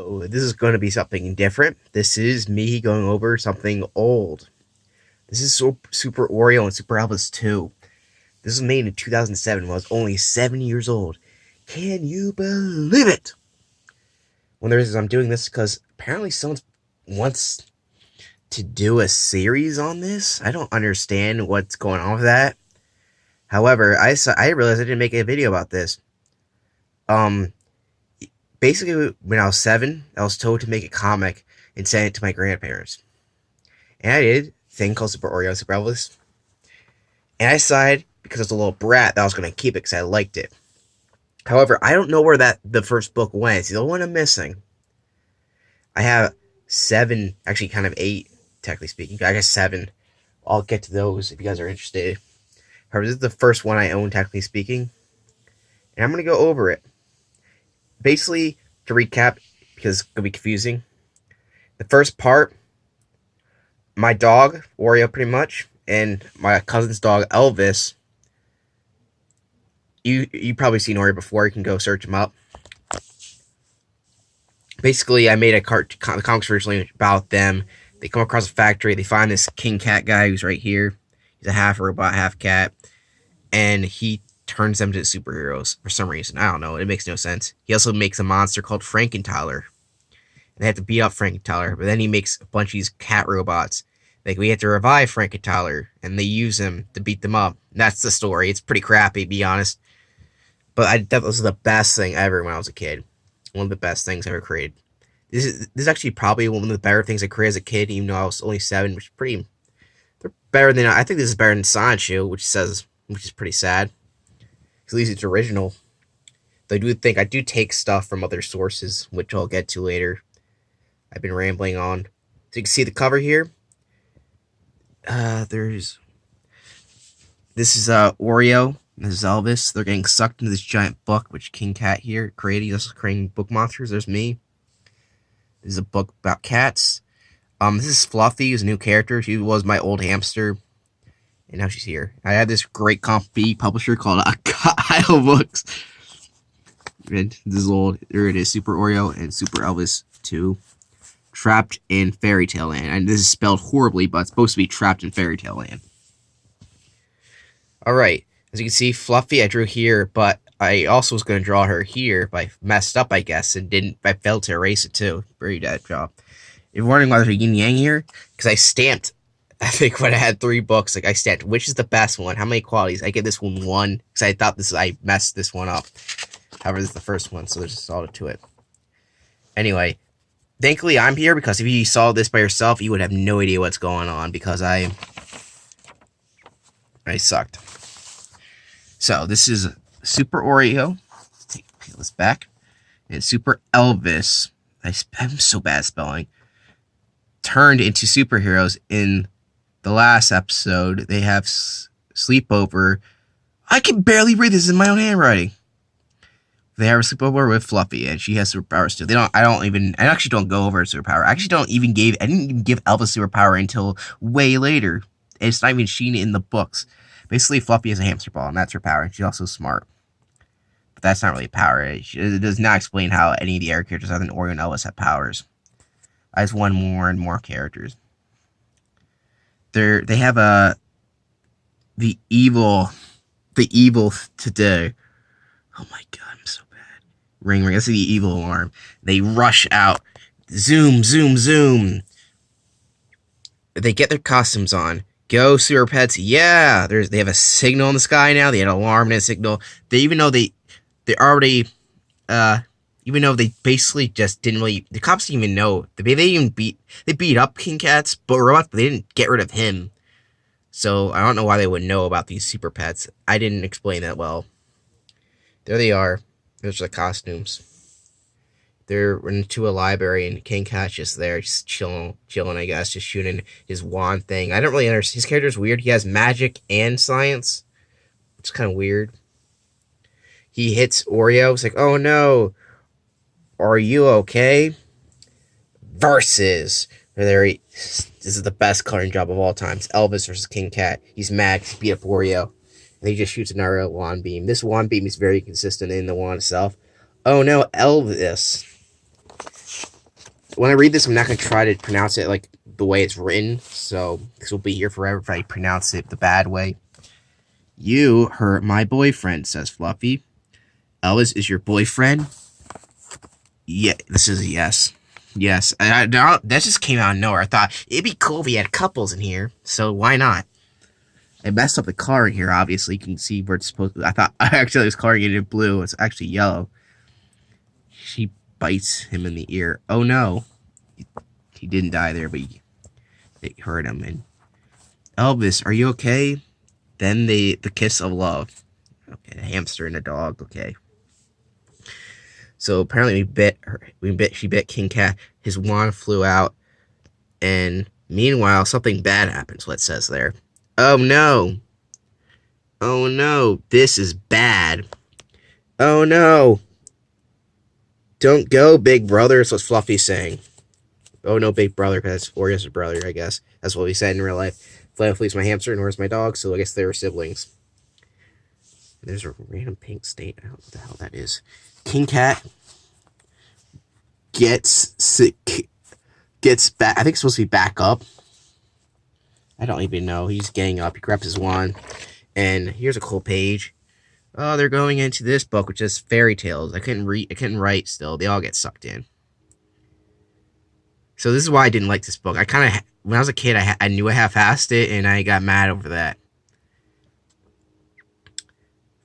So, this is going to be something different. This is me going over something old. This is Super Oreo and Super Elvis 2. This was made in 2007 when I was only 7 years old. Can you believe it? When I'm doing this because apparently someone wants to do a series on this. I don't understand what's going on with that. However, I realized I didn't make a video about this. Um, Basically, when I was 7, I was told to make a comic and send it to my grandparents. And I did a thing called Super Oreo and Super Elvis. And I decided, because I was a little brat, that I was going to keep it because I liked it. However, I don't know where the first book went. It's the only one I'm missing. I have 7, actually kind of 8, technically speaking. I guess 7. I'll get to those if you guys are interested. However, this is the first one I own, technically speaking. And I'm going to go over it. Basically, to recap, because it's going to be confusing. The first part, my dog, Oreo pretty much, and my cousin's dog, Elvis. You probably seen Oreo before. You can go search him up. Basically, I made a comics originally about them. They come across a factory. They find this king cat guy who's right here. He's a half robot, half cat. And he turns them into superheroes for some reason. I don't know. It makes no sense. He also makes a monster called Frankentyler. And they have to beat up Frankentyler. But then he makes a bunch of these cat robots. Like, we have to revive Frankentyler. And they use him to beat them up. And that's the story. It's pretty crappy, to be honest. But I thought this was the best thing ever when I was a kid. One of the best things ever created. This is actually probably one of the better things I created as a kid, even though I was only 7, which is pretty. They're better than I think this is better than Sonic Shoe, which is pretty sad. At least it's original. Though I do take stuff from other sources, which I'll get to later. I've been rambling on. So you can see the cover here. This is Oreo. This is Elvis. They're getting sucked into this giant book, which King Cat here created. He's also creating book monsters. There's me. This is a book about cats. This is Fluffy, who's a new character. She was my old hamster. And now she's here. I had this great comp B publisher called Kyle Books. And this is old. There it is. Super Oreo and Super Elvis 2. Trapped in Fairy Tale Land. And this is spelled horribly, but it's supposed to be Trapped in Fairy Tale Land. Alright. As you can see, Fluffy I drew here, but I also was going to draw her here, but I messed up, I guess, and I failed to erase it too. Very bad job. If you're wondering why there's a yin yang here, because I stamped, I think when I had 3 books, like I stamped which is the best one, how many qualities. I give this one 1, because I thought I messed this one up. However, this is the first one, so there's a solid to it. Anyway, thankfully I'm here, because if you saw this by yourself, you would have no idea what's going on, because I sucked. So, this is Super Oreo. Peel this back. And Super Elvis. I'm so bad at spelling. Turned into superheroes in the last episode. They have sleepover. I can barely read this in my own handwriting. They have a sleepover with Fluffy, and she has superpowers too. I actually don't go over her superpower. I didn't even give Elvis superpower until way later. It's not even seen in the books. Basically, Fluffy is a hamster ball, and that's her power. And she's also smart. But that's not really power. It does not explain how any of the other characters other than Oreo and Elvis have powers. I just want more and more characters. They have the evil today. Oh my god, I'm so bad. Ring ring. That's the evil alarm. They rush out. Zoom, zoom, zoom. They get their costumes on. Go, Super Pets. Yeah, they have a signal in the sky now. They had an alarm and a signal. Even though they basically just didn't really, the cops didn't even know. They beat up King Cat's robots, but they didn't get rid of him. So I don't know why they would know about these Super Pets. I didn't explain that well. There they are. Those are the costumes. They're into a library, and King Cat's just there, just chilling, I guess, just shooting his wand thing. I don't really understand. His character's weird. He has magic and science, which is kind of weird. He hits Oreo. It's like, oh no, are you okay? Versus. This is the best coloring job of all time. It's Elvis versus King Cat. He's mad because he beat up Oreo, and he just shoots another wand beam. This wand beam is very consistent in the wand itself. Oh no, Elvis. when I read this, I'm not going to try to pronounce it like the way it's written. So this will be here forever if I pronounce it the bad way. You hurt my boyfriend, says Fluffy. Elvis is your boyfriend? Yeah, this is a yes. Yes, that just came out of nowhere. I thought it'd be cool if we had couples in here, so why not? I messed up the coloring here, obviously. You can see where it's supposed to. I thought I actually was coloring it in blue. It's actually yellow. She bites him in the ear. Oh no. He didn't die there, but it hurt him. And Elvis, are you okay? Then the kiss of love. Okay, a hamster and a dog. Okay. So apparently she bit King Cat. His wand flew out, and meanwhile something bad happens. What it says there. Oh no. Oh no, this is bad. Oh no. Don't go, big brother, is what Fluffy's saying. Oh no, big brother, because that's Oreo's brother, I guess. That's what we said in real life. Fluffy's my hamster and where's my dog, so I guess they were siblings. There's a random pink state. I don't know what the hell that is. King Cat gets sick, gets back. I think it's supposed to be back up. I don't even know. He's getting up. He grabs his wand. And here's a cool page. Oh, they're going into this book, which is fairy tales. I couldn't write still. They all get sucked in. So this is why I didn't like this book. When I was a kid, I knew I half-assed it, and I got mad over that.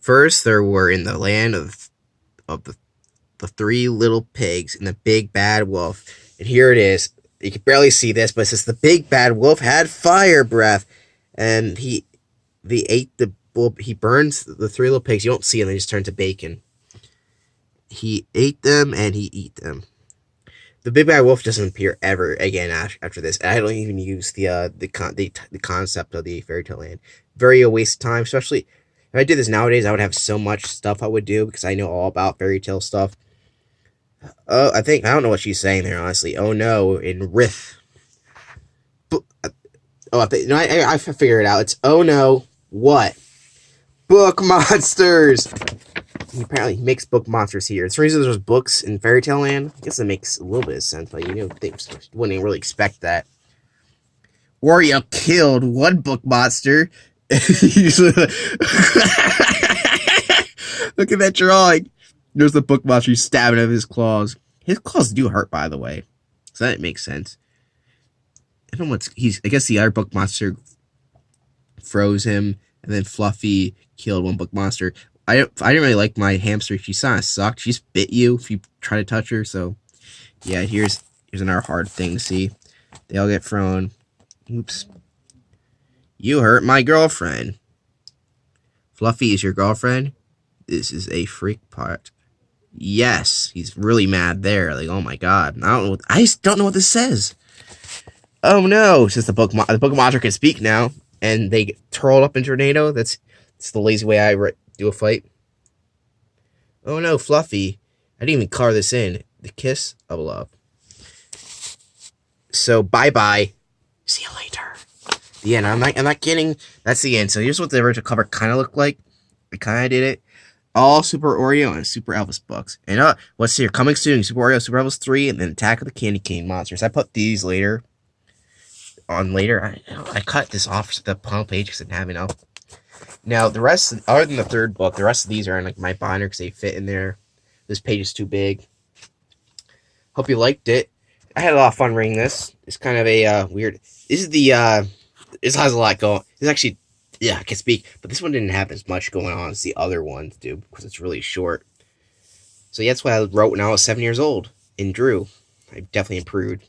First, there were in the land of the three little pigs and the big bad wolf. And here it is. You can barely see this, but it says the big bad wolf had fire breath, and he burns the three little pigs. You don't see them; they just turn to bacon. He ate them, and he eat them. The big bad wolf doesn't appear ever again after this. I don't even use the concept of the fairy tale land. Very a waste of time, especially if I did this nowadays. I would have so much stuff I would do because I know all about fairy tale stuff. I don't know what she's saying there, honestly. Oh no, in Rith. I figured it out. It's oh no, what? Book monsters! He makes book monsters here. It's the reason there's books in Fairy Tale Land. I guess it makes a little bit of sense, but you wouldn't really expect that. Oreo killed one book monster. Look at that drawing. There's the book monster. He's stabbing at his claws. His claws do hurt, by the way. So that makes sense. I don't know I guess the other book monster froze him, and then Fluffy killed one book monster. I didn't really like my hamster. She kind of sucked. She just bit you if you try to touch her. So, yeah, here's another hard thing to see. They all get thrown. Oops. You hurt my girlfriend. Fluffy is your girlfriend? This is a freak part. Yes, he's really mad there. Like, oh my god. I just don't know what this says. Oh no, since the book monster can speak now, and they get turtled up in tornado. It's the lazy way I do a fight. Oh no, Fluffy. I didn't even color this in. The kiss of love. So bye-bye. See you later. The end. I'm not kidding. That's the end. So here's what the original cover kind of looked like. I kind of did it. All Super Oreo and Super Elvis books. And what's here? Coming soon. Super Oreo, Super Elvis 3, and then Attack of the Candy Cane Monsters. I put these later. I cut this off the panel page because I didn't have enough. Now, the rest, other than the third book, the rest of these are in like my binder because they fit in there. This page is too big. Hope you liked it. I had a lot of fun reading this. It's kind of a weird. This has a lot going. This actually, yeah, I can speak, but this one didn't have as much going on as the other ones do because it's really short. So yeah, that's what I wrote when I was 7 years old and drew. I definitely improved.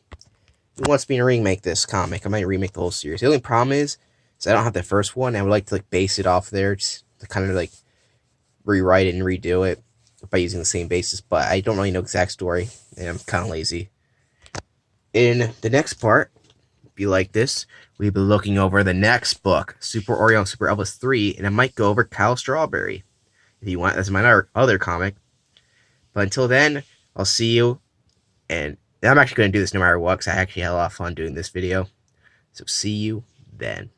Who wants me to remake this comic? I might remake the whole series. The only problem is I don't have the first one. I would like to like base it off there, just to kind of like rewrite it and redo it by using the same basis. But I don't really know exact story, and I'm kind of lazy. In the next part, be like this. We'll be looking over the next book, Super Oreo and Super Elvis 3, and I might go over Kyle Strawberry. If you want, that's my other comic. But until then, I'll see you, and I'm actually going to do this no matter what, because I actually had a lot of fun doing this video. So see you then.